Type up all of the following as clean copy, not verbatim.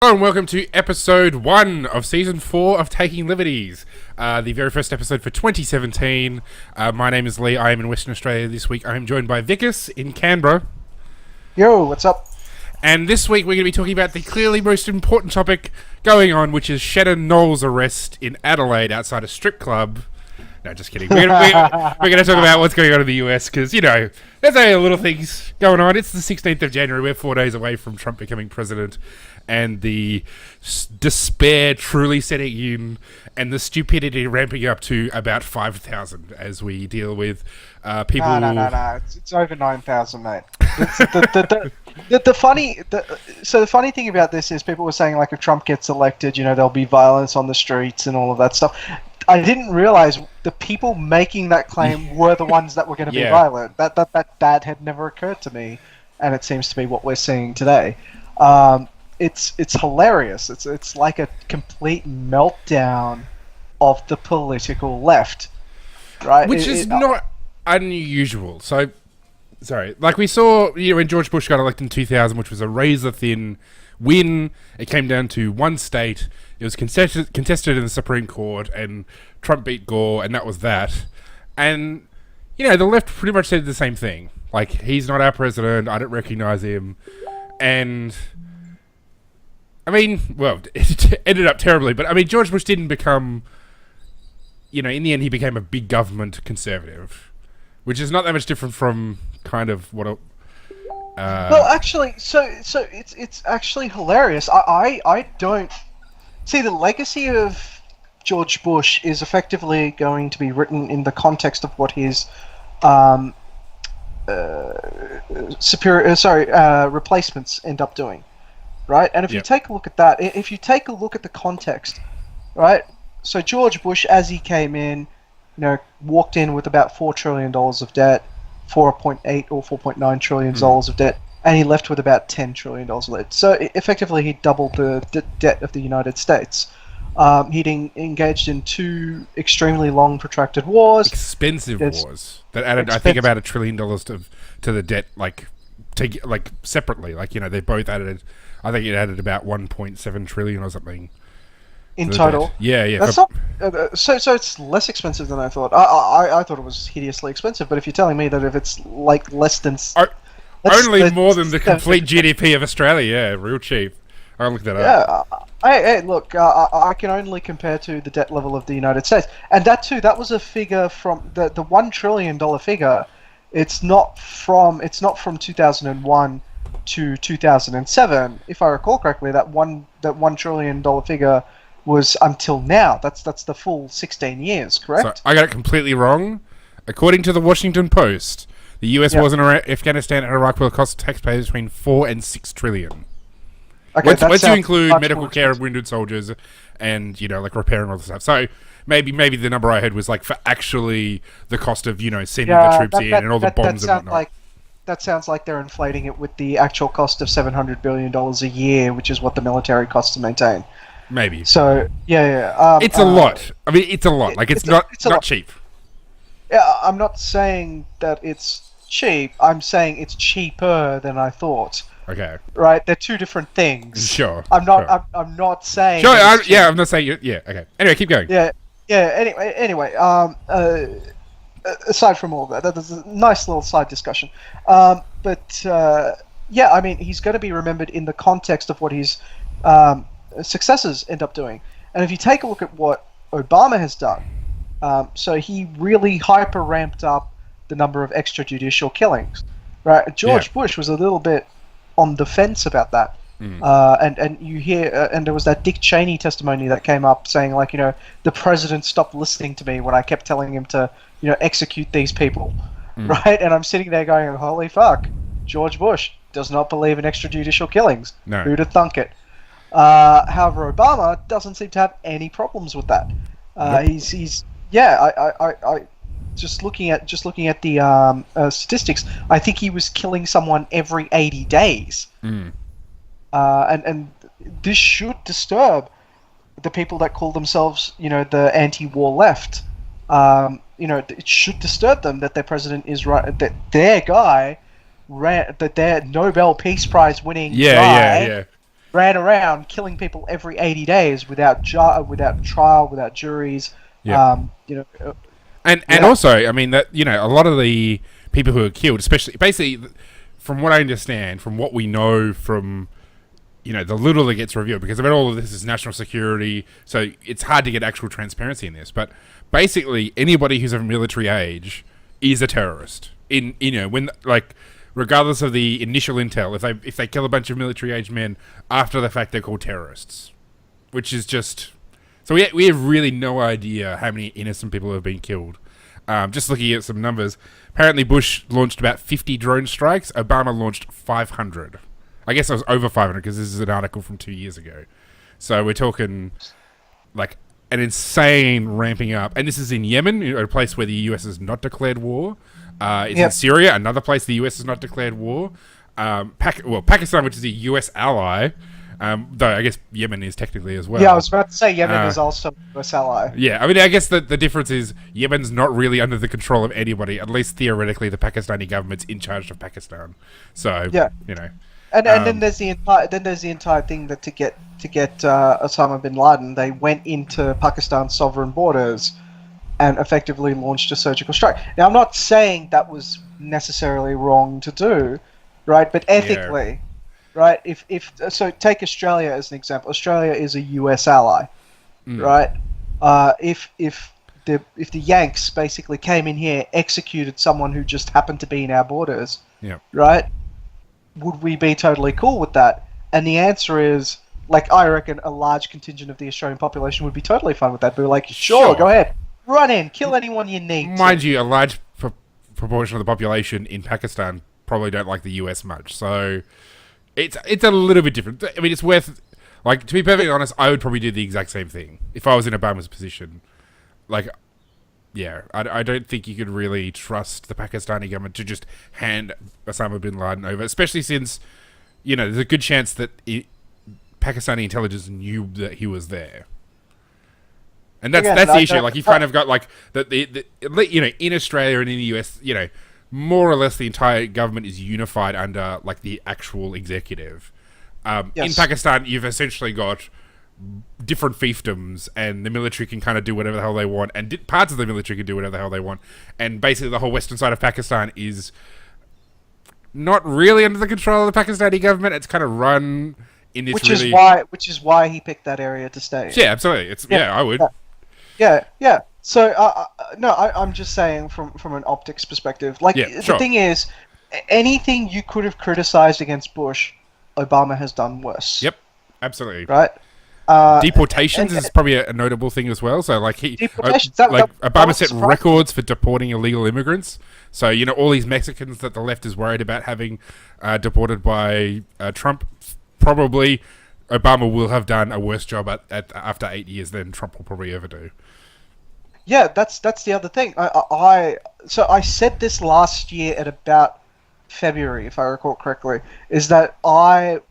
Hello and welcome to episode 1 of season 4 of Taking Liberties, the very first episode for 2017. My name is Lee. I am in Western Australia this week. I am joined by Vickers in Canberra. Yo, what's up? And this week we're going to be talking about the clearly most important topic going on, which is Shannon Knowles' arrest in Adelaide outside a strip club. No, just kidding. We're going to talk about what's going on in the US because, you know, there's only little things going on. It's the 16th of January. We're 4 days away from Trump becoming president. And the despair truly setting in, and the stupidity ramping up to about 5,000 as we deal with people. No. It's over 9,000, mate. The funny thing about this is people were saying, like, if Trump gets elected, you know, there'll be violence on the streets and all of that stuff. I didn't realize the people making that claim were the ones that were going to be violent. That had never occurred to me, and it seems to be what we're seeing today. It's hilarious. It's like a complete meltdown of the political left, right? Which is not unusual. So, sorry, like we saw, you know, when George Bush got elected in 2000, which was a razor-thin win. It came down to one state. It was contested in the Supreme Court, and Trump beat Gore, and that was that. And, you know, the left pretty much said the same thing. Like, he's not our president. I don't recognize him. And I mean, well, it ended up terribly, but I mean, George Bush didn't become, you know, in the end he became a big government conservative, which is not that much different from kind of what well, actually, so it's actually hilarious. I don't see the legacy of George Bush is effectively going to be written in the context of what his replacements end up doing. Right, and if you take a look at that, if you take a look at the context, right? So George Bush, as he came in, you know, walked in with about $4 trillion of debt, 4.8 or 4.9 trillion dollars of debt, and he left with about $10 trillion of debt. So effectively, he doubled the debt of the United States. He'd engaged in 2 extremely long, protracted wars, expensive wars that added, I think, about $1 trillion to the debt, like separately. Like, you know, they both added. I think it added about 1.7 trillion or something in total. Yeah. That's not so. It's less expensive than I thought. I thought it was hideously expensive. But if you're telling me that if it's like less than only more than the complete GDP of Australia, yeah, real cheap. I looked that up. Hey, look, I can only compare to the debt level of the United States, and that too. That was a figure from the $1 trillion figure. It's not from 2001. To 2007, if I recall correctly, that $1 trillion figure was until now. That's the full 16 years, correct? So I got it completely wrong. According to the Washington Post, the US was in Afghanistan and Iraq will cost taxpayers between 4 and 6 trillion. Okay, once you include medical care of wounded soldiers and, you know, like repairing all the stuff. So maybe the number I heard was like for actually the cost of, you know, sending the troops in and all the bombs and whatnot. That sounds like they're inflating it with the actual cost of $700 billion a year, which is what the military costs to maintain. Maybe. So, yeah. It's a lot. I mean, it's a lot. Like, it's not cheap. Yeah, I'm not saying that it's cheap. I'm saying it's cheaper than I thought. Okay. Right? They're 2 different things. Sure. I'm not saying... Sure, I'm not saying... Yeah, okay. Anyway, keep going. Yeah, anyway, aside from all of that, there's a nice little side discussion. I mean, he's going to be remembered in the context of what his successors end up doing. And if you take a look at what Obama has done, so he really hyper-ramped up the number of extrajudicial killings. Right? George Bush was a little bit on the fence about that. And you hear, and there was that Dick Cheney testimony that came up saying, like, you know, the president stopped listening to me when I kept telling him to, you know, execute these people, right? And I'm sitting there going, holy fuck, George Bush does not believe in extrajudicial killings. No. Who'd have thunk it? However, Obama doesn't seem to have any problems with that. He's just looking at the statistics, I think he was killing someone every 80 days. And this should disturb the people that call themselves, you know, the anti-war left. You know, it should disturb them that their president is right, that their guy that their Nobel Peace Prize winning guy ran around killing people every 80 days without without trial, without juries. Yeah. You know, And also, I mean, that, you know, a lot of the people who are killed, especially, basically, from what I understand, from what we know from, you know, the little that gets revealed, because I mean, all of this is national security, so it's hard to get actual transparency in this, but basically, anybody who's of military age is a terrorist. You know, when, like, regardless of the initial intel, if they kill a bunch of military age men, after the fact, they're called terrorists. Which is just... So we have really no idea how many innocent people have been killed. Just looking at some numbers, apparently Bush launched about 50 drone strikes. Obama launched 500. I guess it was over 500 because this is an article from 2 years ago. So we're talking like an insane ramping up. And this is in Yemen, a place where the US has not declared war. It's in Syria, another place the US has not declared war. Pakistan, which is a US ally. Though I guess Yemen is technically as well. Yeah, I was about to say Yemen is also a US ally. Yeah, I mean, I guess the difference is Yemen's not really under the control of anybody. At least theoretically, the Pakistani government's in charge of Pakistan. So yeah, you know, and then there's the entire thing that to get Osama bin Laden, they went into Pakistan's sovereign borders and effectively launched a surgical strike. Now, I'm not saying that was necessarily wrong to do, right? But ethically. Yeah. Right. So, take Australia as an example. Australia is a US ally, right? If the Yanks basically came in here, executed someone who just happened to be in our borders, right? Would we be totally cool with that? And the answer is, like, I reckon a large contingent of the Australian population would be totally fine with that. Be like, sure, go ahead, run in, kill anyone you need. Mind you, a large proportion of the population in Pakistan probably don't like the US much, so. It's a little bit different. I mean, it's worth... Like, to be perfectly honest, I would probably do the exact same thing if I was in Obama's position. Like, yeah, I don't think you could really trust the Pakistani government to just hand Osama bin Laden over, especially since, you know, there's a good chance that Pakistani intelligence knew that he was there. And that's the issue. Like, you've kind of got, like, the you know, in Australia and in the US, you know, more or less the entire government is unified under, like, the actual executive. In Pakistan, you've essentially got different fiefdoms, and the military can kind of do whatever the hell they want, and parts of the military can do whatever the hell they want, and basically the whole western side of Pakistan is not really under the control of the Pakistani government. It's kind of run in this which is why he picked that area to stay in. Yeah, absolutely. I would. Yeah. So, I'm just saying from an optics perspective. Like, the thing is, anything you could have criticized against Bush, Obama has done worse. Yep, absolutely. Right? Deportations is probably a notable thing as well. So, like, Obama set records for deporting illegal immigrants. So, you know, all these Mexicans that the left is worried about having deported by Trump, probably Obama will have done a worse job after 8 years than Trump will probably ever do. Yeah, that's the other thing. I said this last year at about February, if I recall correctly, is that I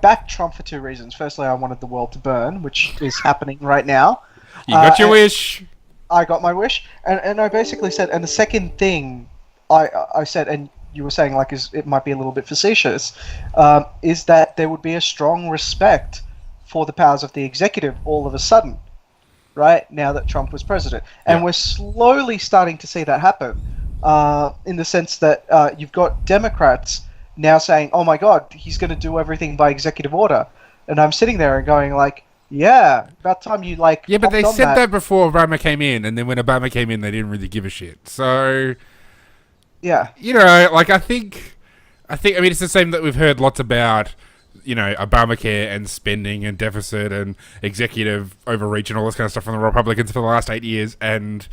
backed Trump for two reasons. Firstly, I wanted the world to burn, which is happening right now. You got your wish. I got my wish, and I basically said, and the second thing I said, and you were saying, like, it might be a little bit facetious, is that there would be a strong respect for the powers of the executive all of a sudden. Right, now that Trump was president. And we're slowly starting to see that happen, in the sense that you've got Democrats now saying, oh my God, he's going to do everything by executive order. And I'm sitting there and going, like, yeah, about time you, like... Yeah, but they said that before Obama came in, and then when Obama came in, they didn't really give a shit. So... Yeah. You know, like, I think, I mean, it's the same that we've heard lots about... You know, Obamacare and spending and deficit and executive overreach and all this kind of stuff from the Republicans for the last 8 years. And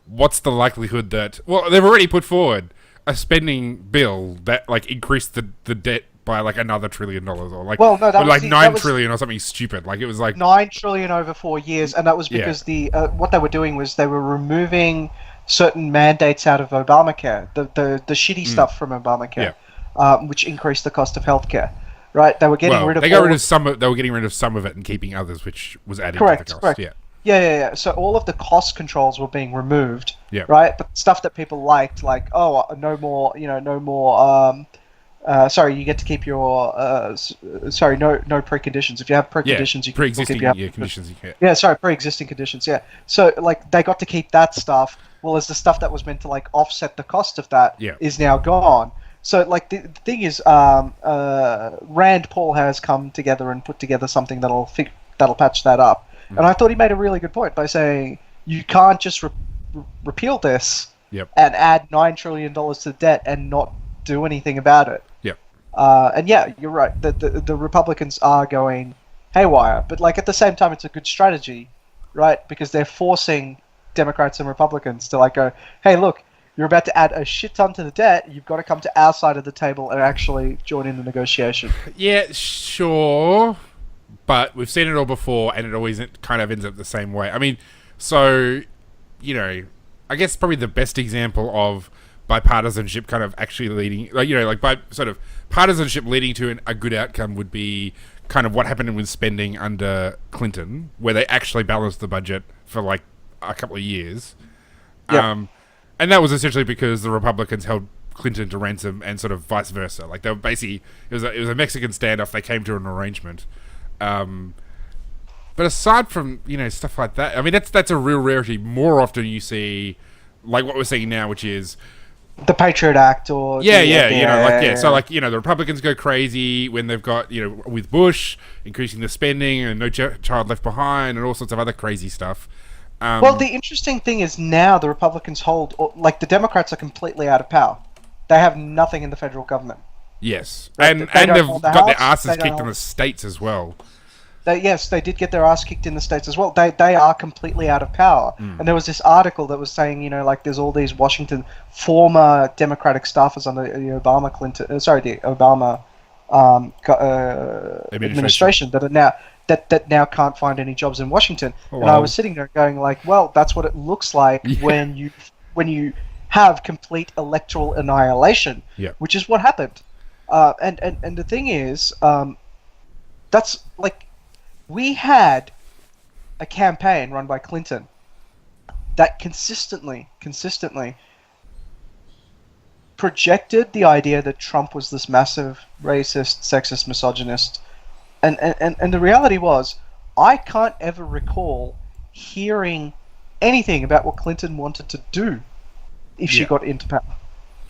what's the likelihood that... Well, they've already put forward a spending bill that, like, increased the debt by, like, another $1 trillion or, like, well, no, that or, like, $9 trillion or something stupid. Like, it was, like... $9 trillion over 4 years, and that was because what they were doing was they were removing certain mandates out of Obamacare, the shitty stuff from Obamacare, which increased the cost of healthcare. Right, they were getting rid of. They got rid of some. They were getting rid of some of it and keeping others, which was adding to the cost. Correct. Yeah. So all of the cost controls were being removed. Yeah. Right, but stuff that people liked, like no more sorry, you get to keep your sorry, no preconditions. If you have preconditions, you can keep pre-existing your conditions you can. yeah, sorry, pre-existing conditions. Yeah, so like they got to keep that stuff. Well, as the stuff that was meant to like offset the cost of that Yeah. is now gone. So like the thing is, Rand Paul has come together and put together something that'll patch that up. And I thought he made a really good point by saying you can't just repeal this Yep. and add $9 trillion to debt and not do anything about it. Yep. And yeah, you're right. The Republicans are going haywire, but like at the same time, it's a good strategy, right? Because they're forcing Democrats and Republicans to like go, hey, look, you're about to add a shit ton to the debt. You've got to come to our side of the table and actually join in the negotiation. Yeah, sure. But we've seen it all before, and it always kind of ends up the same way. I mean, so, you know, I guess probably the best example of bipartisanship kind of actually leading, like, you know, like by sort of partisanship leading to a good outcome would be kind of what happened with spending under Clinton, where they actually balanced the budget for like a couple of years. Yep. And that was essentially because the Republicans held Clinton to ransom and sort of vice versa. Like they were basically, it was a Mexican standoff. They came to an arrangement. But aside from, you know, stuff like that, I mean, that's a real rarity. More often you see, like what we're seeing now, which is the Patriot Act or you know, like so like, you know, the Republicans go crazy when they've got, you know, with Bush increasing the spending and No Child Left Behind and all sorts of other crazy stuff. Well, the interesting thing is now the Republicans hold, like the Democrats are completely out of power. They have nothing in the federal government. Yes, Right? and They don't they've hold the got their House, asses they kicked don't in the states as well. Yes, they did get their ass kicked in the States as well. They are completely out of power. And there was this article that was saying, you know, like there's all these Washington former Democratic staffers under the Obama administration that are now that now can't find any jobs in Washington. Oh, and I wow. was sitting there going like, well, that's what it looks like when you have complete electoral annihilation, Yeah. which is what happened. And the thing is, that's like, we had a campaign run by Clinton that consistently projected the idea that Trump was this massive racist, sexist, misogynist. And the reality was, I can't ever recall hearing anything about what Clinton wanted to do if she got into power,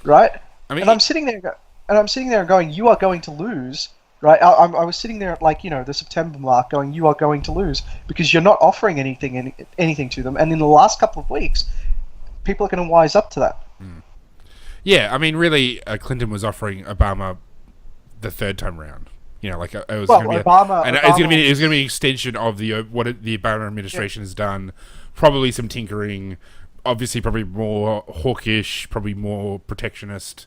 right? I mean, and I'm sitting there going, you are going to lose, right? I was sitting there at, like, you know, the September mark going, you are going to lose because you're not offering anything to them. And in the last couple of weeks, people are going to wise up to that. Yeah, I mean, really, Clinton was offering Obama the third time round. You know, like it was Well, going to be, Obama- and Obama- it was going to be an extension of the the Obama administration has done. Probably some tinkering, obviously, probably more hawkish, probably more protectionist,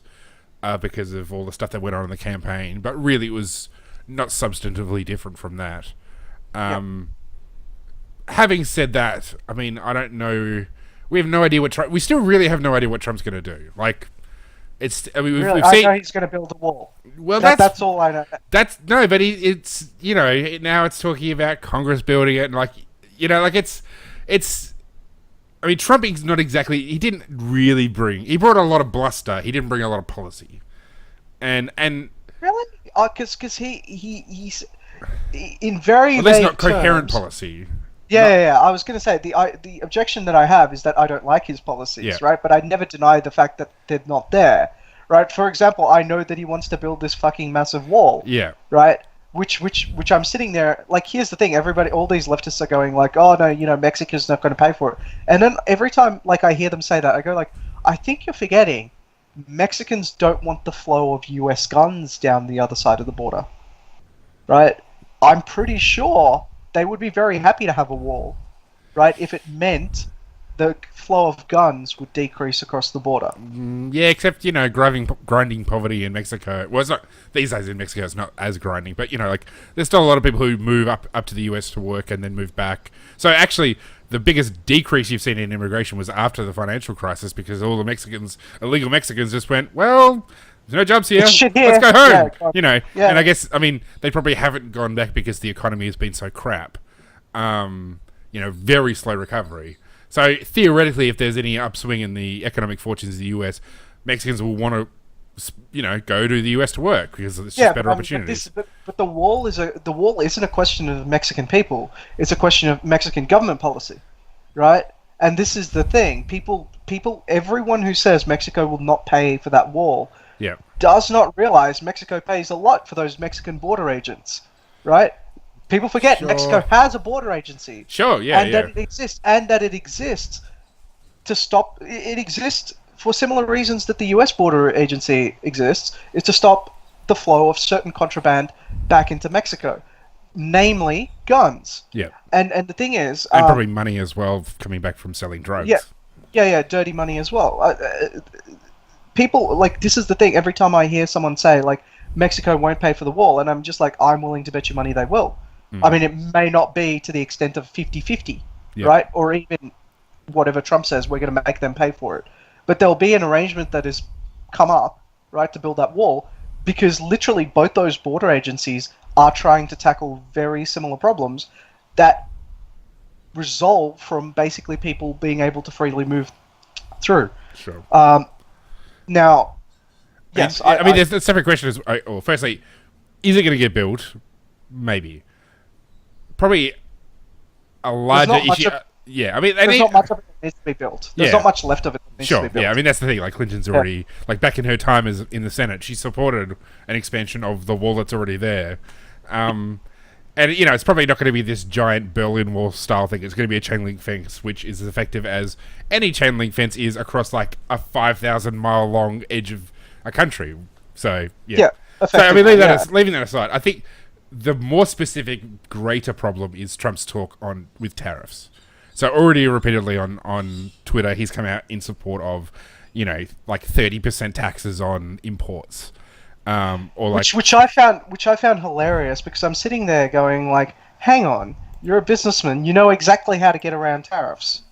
because of all the stuff that went on in the campaign. But really, it was not substantively different from that. Having said that, I mean, I don't know. We have no idea what Trump. We still really have no idea what Trump's going to do. Like, it's. I mean, Really, we've I seen. know he's going to build a wall. Well, That's all I know. That's no, but it's, you know, now it's talking about Congress building it, and like, you know, like it's. I mean, Trump is not exactly. He didn't really bring. He brought a lot of bluster. He didn't bring a lot of policy, and Really? Because he's in very well, there's vague not coherent terms. policy. Yeah. I was going to say the objection that I have is that I don't like his policies, Yeah. right? But I never deny the fact that they're not there, right? For example, I know that he wants to build this fucking massive wall, Yeah, right? Which I'm sitting there like, here's the thing: everybody, all these leftists are going like, oh no, you know, Mexico's not going to pay for it. And then every time like I hear them say that, I go like, I think you're forgetting Mexicans don't want the flow of US guns down the other side of the border, right? I'm pretty sure they would be very happy to have a wall, right? If it meant the flow of guns would decrease across the border. yeah. Except, you know, grinding poverty in Mexico. Well, it's not these days in Mexico. It's not as grinding, but you know, like there's still a lot of people who move up to the US to work and then move back. So actually, the biggest decrease you've seen in immigration was after the financial crisis, because all the illegal Mexicans, just went, well, there's no jobs here. It's shit here. Let's go home. Yeah, you know, yeah. and I guess, I mean, they probably haven't gone back because the economy has been so crap. You know, very slow recovery. So theoretically, if there's any upswing in the economic fortunes of the US, Mexicans will want to go to the US to work because it's just Yeah, better opportunities. but the wall isn't a question of Mexican people. It's a question of Mexican government policy, right? And this is the thing: everyone who says Mexico will not pay for that wall Yeah. does not realize Mexico pays a lot for those Mexican border agents, right? People forget Sure. Mexico has a border agency. Sure, yeah, and yeah. that it exists to stop. It exists for similar reasons that the U.S. border agency exists, is to stop the flow of certain contraband back into Mexico, namely guns. Yeah. And the thing is, And probably money as well coming back from selling drugs. yeah, dirty money as well. People, like, this is the thing. Every time I hear someone say, like, Mexico won't pay for the wall, and I'm just like, I'm willing to bet you money they will. I mean, it may not be to the extent of 50-50, right? Or even whatever Trump says, we're going to make them pay for it. But there'll be an arrangement that has come up, right, to build that wall, because literally both those border agencies are trying to tackle very similar problems that resolve from basically people being able to freely move through. Sure. Now, yes, I mean, there's a separate question. Firstly, is it going to get built? Maybe. Probably a larger issue. I mean, there's not much of it that needs to be built. There's not much left of it that needs to be built. Yeah, I mean, that's the thing. Like, Clinton's already, like, back in her time as in the Senate, she supported an expansion of the wall that's already there. And, it's probably not going to be this giant Berlin Wall style thing. It's going to be a chain link fence, which is as effective as any chain link fence is across, like, a 5,000-mile long edge of a country. So, yeah. So, I mean, leaving that aside, I think the more specific, greater problem is Trump's talk with tariffs. So already repeatedly on Twitter, he's come out in support of, like 30% taxes on imports, or like which I found hilarious, because I'm sitting there going like, hang on, you're a businessman, you know exactly how to get around tariffs,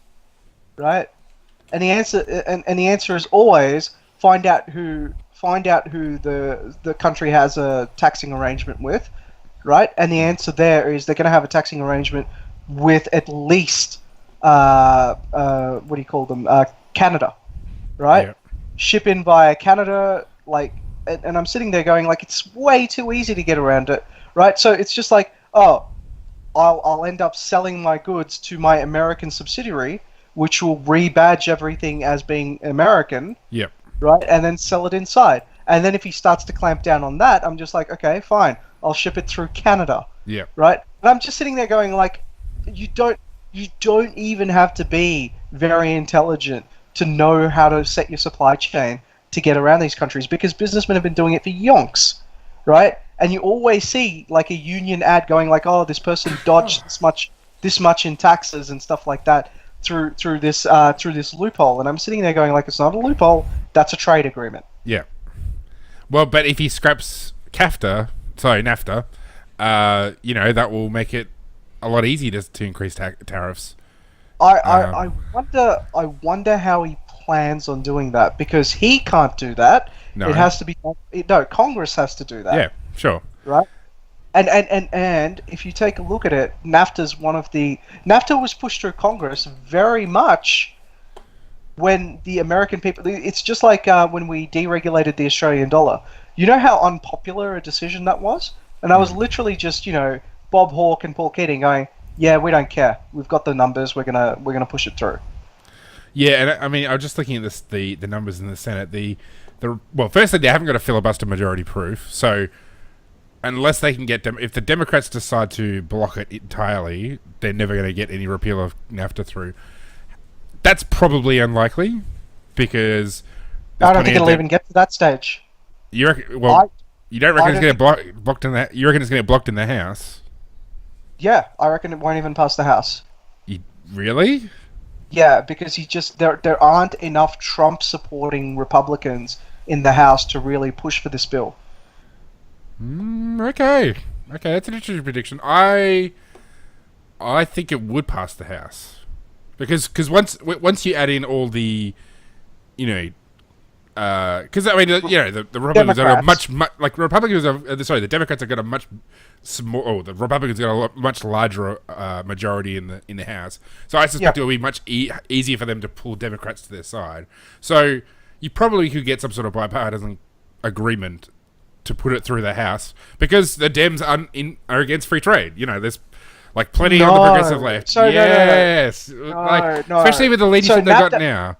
right? And the answer is always find out who the country has a taxing arrangement with, right? And the answer there is they're going to have a taxing arrangement with at least what do you call them? Canada, right? Yeah. Ship in via Canada, like, and I'm sitting there going like, it's way too easy to get around it, right? So it's just like, oh, I'll end up selling my goods to my American subsidiary, which will rebadge everything as being American, yep, right? And then sell it inside. And then if he starts to clamp down on that, I'm just like, okay, fine, I'll ship it through Canada, yeah, right? And I'm just sitting there going like, you don't even have to be very intelligent to know how to set your supply chain to get around these countries, because businessmen have been doing it for yonks, right? And you always see like a union ad going like, oh, this person dodged this much in taxes and stuff like that through this loophole. And I'm sitting there going like, it's not a loophole, that's a trade agreement. Yeah. Well, but if he scraps NAFTA, that will make it a lot easier to increase tariffs. I wonder how he plans on doing that, because he can't do that. No. It has to be Congress has to do that. Yeah, sure. Right? And if you take a look at it, NAFTA was pushed through Congress very much when the American people, it's just like when we deregulated the Australian dollar. You know how unpopular a decision that was? And I was literally just, Bob Hawke and Paul Keating going, yeah, we don't care. We've got the numbers. We're gonna push it through. Yeah, and I mean, I was just looking at the numbers in the Senate. Well, firstly, they haven't got a filibuster majority proof. So unless they can get if the Democrats decide to block it entirely, they're never going to get any repeal of NAFTA through. That's probably unlikely, because I don't think it'll even get to that stage. You reckon? Well, you don't reckon it's going to get blocked in that? You reckon it's going to get blocked in the House? Yeah, I reckon it won't even pass the House. Really? Yeah, because there aren't enough Trump-supporting Republicans in the House to really push for this bill. Okay, that's an interesting prediction. I think it would pass the House, because once you add in all the, because I mean, the Republicans are the Democrats have got a much small. The Republicans got a much larger majority in the House, so I suspect it will be much easier for them to pull Democrats to their side. So you probably could get some sort of bipartisan agreement to put it through the House because the Dems are against free trade. You know, there's like plenty on the progressive left. So yes, no. especially with the leadership they've got now.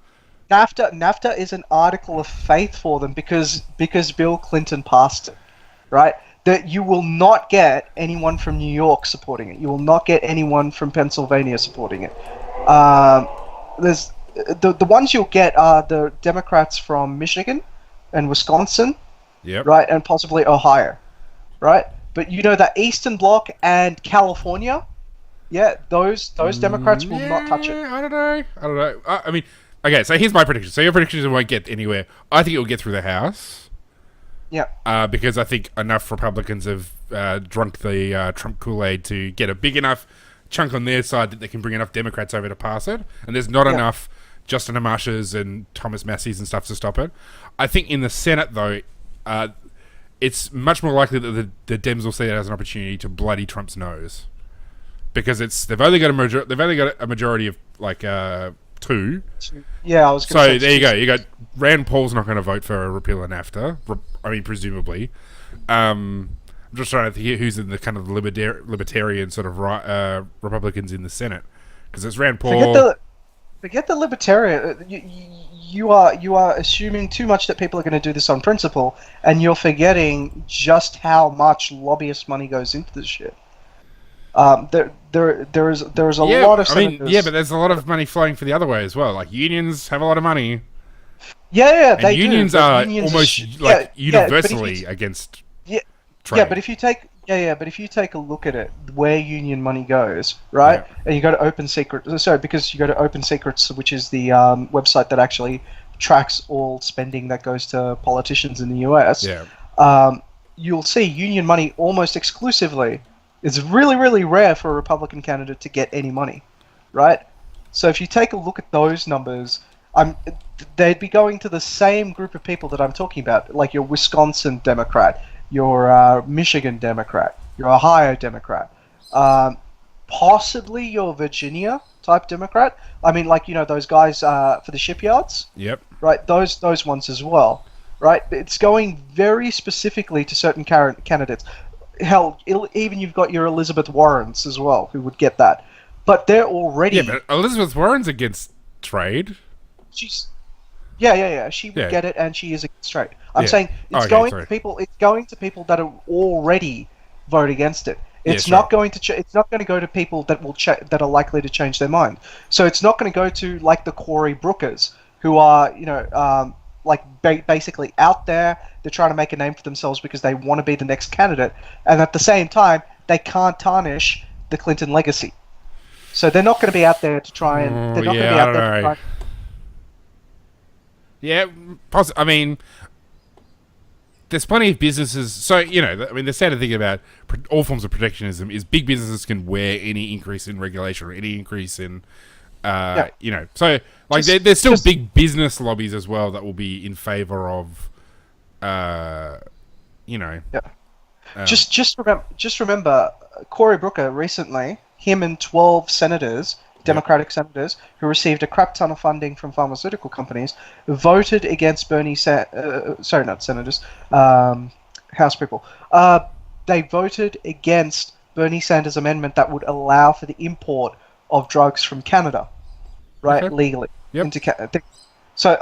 NAFTA is an article of faith for them because Bill Clinton passed it, right? That you will not get anyone from New York supporting it. You will not get anyone from Pennsylvania supporting it. There's the ones you'll get are the Democrats from Michigan and Wisconsin, right, and possibly Ohio, right? But you know that Eastern Bloc and California, those Democrats will not touch it. I don't know. I mean, okay, so here's my prediction. So your prediction is it won't get anywhere. I think it will get through the House. Yeah. Because I think enough Republicans have drunk the Trump Kool-Aid to get a big enough chunk on their side that they can bring enough Democrats over to pass it. And there's not enough Justin Amashas and Thomas Massey's and stuff to stop it. I think in the Senate, though, it's much more likely that the Dems will see it as an opportunity to bloody Trump's nose. Because they've only got a majority of like 2. Yeah, I was going to say. So there you go. You got Rand Paul's not going to vote for a repeal of NAFTA. I mean, presumably. I'm just trying to hear who's in the kind of libertarian sort of Republicans in the Senate, because it's Rand Paul. Forget the libertarian. You are assuming too much that people are going to do this on principle, and you're forgetting just how much lobbyist money goes into this shit. There's a lot of senators. I mean, but there's a lot of money flowing for the other way as well. Like unions have a lot of money. Yeah, and unions are almost universally against trade. Yeah, but if you take a look at it, where union money goes, right? Yeah. And you go to Open Secrets, because you go to Open Secrets, which is the website that actually tracks all spending that goes to politicians in the US. Yeah. You'll see union money almost exclusively. It's really, really rare for a Republican candidate to get any money, right? So if you take a look at those numbers, they'd be going to the same group of people that I'm talking about, like your Wisconsin Democrat, your Michigan Democrat, your Ohio Democrat, possibly your Virginia type Democrat. I mean, like, you know, those guys for the shipyards. Yep. Right, those ones as well. Right, it's going very specifically to certain candidates. Hell, even you've got your Elizabeth Warrens as well, who would get that. But they're already... Yeah, but Elizabeth Warren's against trade. She's... Yeah. She would get it, and she is against trade. I'm saying it's going to people. It's going to people that are already vote against it. It's not going to. It's not going to go to people that will that are likely to change their mind. So it's not going to go to like the Cory Brookers, who are basically out there. They're trying to make a name for themselves because they want to be the next candidate, and at the same time, they can't tarnish the Clinton legacy. So they're not going to be out there to try and. They're not going to be out there to try. Yeah, I mean, there's plenty of businesses. So, you know, I mean, the sad thing about all forms of protectionism is big businesses can wear any increase in regulation or any increase in, you know. So, like, there's still big business lobbies as well that will be in favor of, you know. Yeah. Just remember, Cory Booker recently, him and 12 senators, Democratic senators who received a crap ton of funding from pharmaceutical companies, voted against not senators, House people. They voted against Bernie Sanders' amendment that would allow for the import of drugs from Canada, right, legally into Canada. So,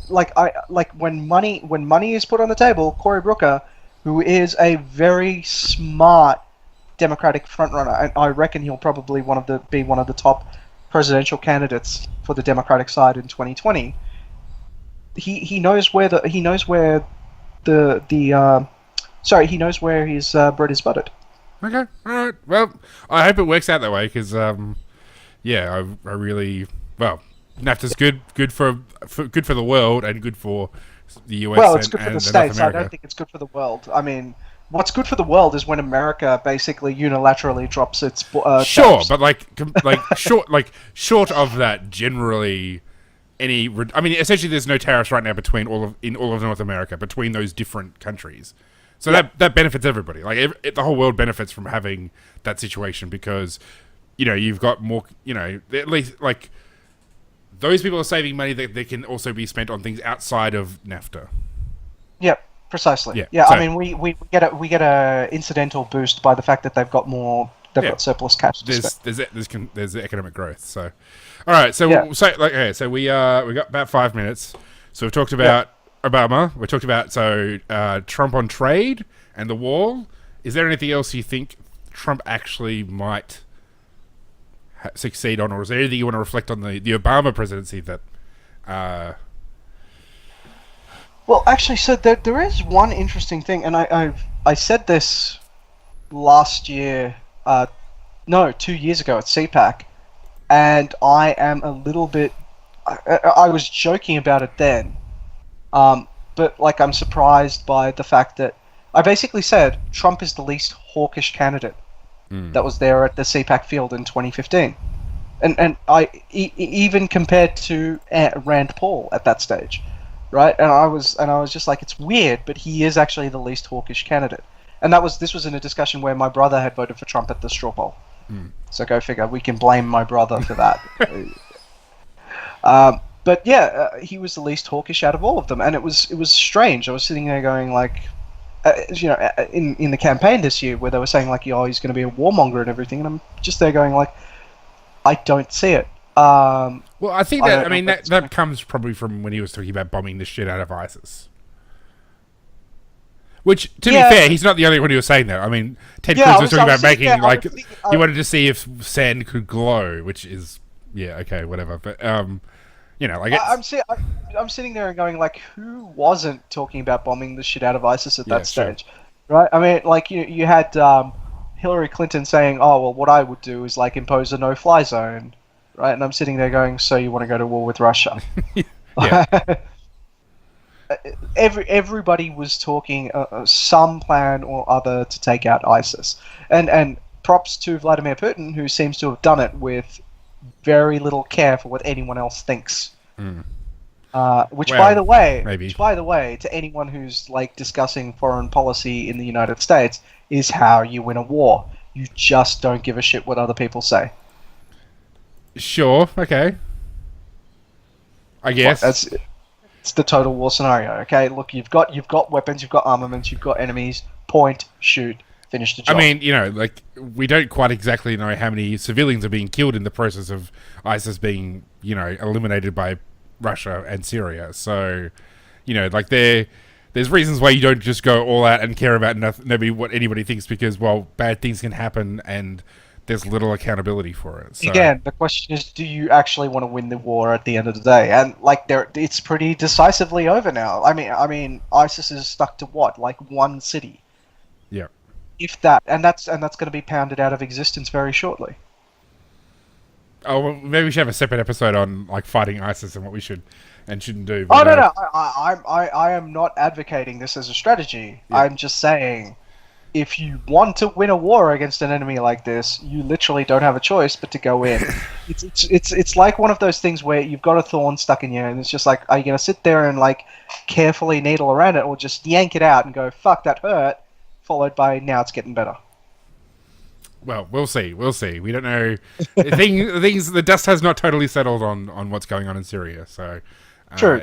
when money is put on the table, Cory Booker, who is a very smart Democratic frontrunner, and I reckon he'll probably be one of the top presidential candidates for the Democratic side in 2020. He knows where he knows where his bread is buttered. Okay, all right. Well, I hope it works out that way because, I really NAFTA's good for the world and good for the US. Well, it's good for the States. I don't think it's good for the world. I mean, what's good for the world is when America basically unilaterally drops its sure, tariffs. but short of that, generally, essentially, there's no tariffs right now between all of North America between those different countries. So that benefits everybody. Like the whole world benefits from having that situation because, you know, you've got more. You know, at least like those people are saving money that they can also be spent on things outside of NAFTA. Yep. Precisely. Yeah. Yeah. So I mean, we get a incidental boost by the fact that they've got more. They've got surplus cash to spend. there's economic growth. So, all right. Yeah. So we got about 5 minutes. So we've talked about Obama. We talked about Trump on trade and the wall. Is there anything else you think Trump actually might succeed on, or is there anything you want to reflect on the Obama presidency that? Well, actually, so there is one interesting thing, and I said this last year, no, 2 years ago at CPAC, and I am a little bit. I was joking about it then, but like I'm surprised by the fact that I basically said Trump is the least hawkish candidate that was there at the CPAC field in 2015, and even compared to Rand Paul at that stage, right? And I was just like, it's weird, but he is actually the least hawkish candidate, and this was in a discussion where my brother had voted for Trump at the straw poll. So go figure. We can blame my brother for that. But yeah, he was the least hawkish out of all of them, and it was strange. I was sitting there going like, in the campaign this year where they were saying like, oh, he's going to be a warmonger and everything, and I'm just there going like, I don't see it. Well, I think that comes probably from when he was talking about bombing the shit out of ISIS. Which, to be fair, he's not the only one who was saying that. I mean, Ted Cruz was talking about he wanted to see if sand could glow, which is, okay, whatever. But, I'm sitting there and going like, who wasn't talking about bombing the shit out of ISIS at that stage, right? I mean, like you had Hillary Clinton saying, oh, well, what I would do is like impose a no-fly zone, right? And I'm sitting there going, so you want to go to war with Russia? Everybody was talking some plan or other to take out ISIS, and props to Vladimir Putin, who seems to have done it with very little care for what anyone else thinks. By the way, to anyone who's like discussing foreign policy in the United States, is how you win a war. You just don't give a shit what other people say. Sure. Okay. I guess it's the total war scenario. Okay, look, you've got weapons, you've got armaments, you've got enemies. Point, shoot, finish the job. I mean, we don't quite exactly know how many civilians are being killed in the process of ISIS being, eliminated by Russia and Syria. So, there's reasons why you don't just go all out and care about nobody what anybody thinks, because, well, bad things can happen and there's little accountability for it. So. Again, the question is, do you actually want to win the war at the end of the day? And it's pretty decisively over now. I mean, ISIS is stuck to what, like one city? Yeah. If that, and that's going to be pounded out of existence very shortly. Oh, well, maybe we should have a separate episode on like fighting ISIS and what we should and shouldn't do. But, no, I am not advocating this as a strategy. Yeah. I'm just saying, if you want to win a war against an enemy like this, you literally don't have a choice but to go in. It's like one of those things where you've got a thorn stuck in you, and it's just like, are you going to sit there and like carefully needle around it, or just yank it out and go, fuck, that hurt, followed by, now it's getting better? Well, we'll see. We don't know. The dust has not totally settled on what's going on in Syria, so true.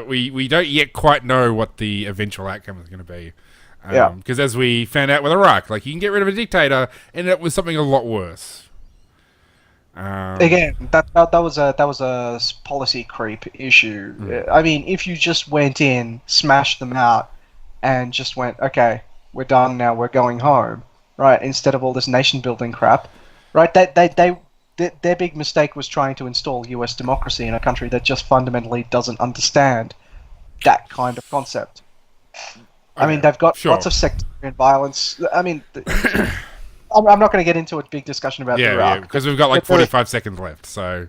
We don't yet quite know what the eventual outcome is going to be. Because as we found out with Iraq, like, you can get rid of a dictator, end up with something a lot worse. Again, that was a policy creep issue. I mean, if you just went in, smashed them out, and just went, okay, we're done now, we're going home, right? Instead of all this nation building crap, right? Their big mistake was trying to install U.S. democracy in a country that just fundamentally doesn't understand that kind of concept. I mean, they've got lots of sectarian violence. I mean, I'm not going to get into a big discussion about Iraq. Yeah, because we've got like 45 seconds left. So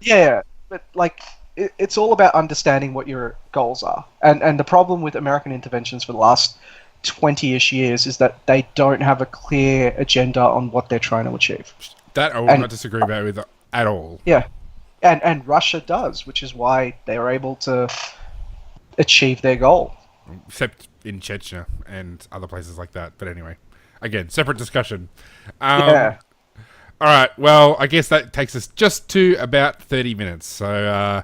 but like, it's all about understanding what your goals are. And the problem with American interventions for the last 20-ish years is that they don't have a clear agenda on what they're trying to achieve. That I will not disagree about with at all. Yeah, and Russia does, which is why they are able to achieve their goal. Except in Chechnya and other places like that. But anyway, again, separate discussion. Yeah. All right. Well, I guess that takes us just to about 30 minutes. So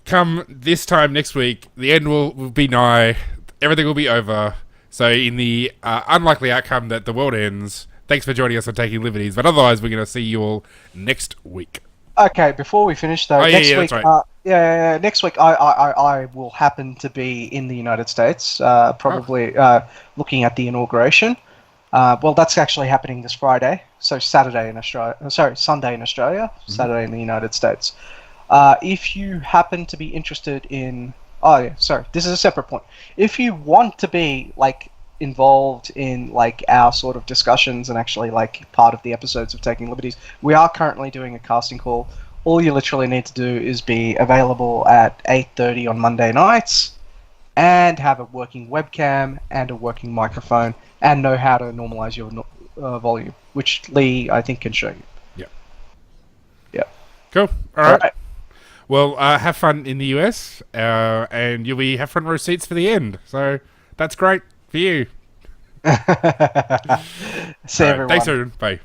come this time next week, the end will be nigh. everything will be over. So in the unlikely outcome that the world ends, thanks for joining us on Taking Liberties. But otherwise, we're going to see you all next week. Okay, before we finish though, next week, that's right. next week I will happen to be in the United States, probably looking at the inauguration. Well, that's actually happening this Friday, so Saturday in Australia. Sunday in Australia, Saturday in the United States. If you happen to be interested in, this is a separate point. If you want to be like involved in like our sort of discussions and actually like part of the episodes of Taking Liberties, we are currently doing a casting call. All you literally need to do is be available at 8:30 on Monday nights and have a working webcam and a working microphone and know how to normalize your volume, which Lee, I think, can show you. Yeah. Yeah. Cool. All right. Well, have fun in the US, and you'll be have front row seats for the end. So that's great for you. See everyone. Thanks, everyone. Bye.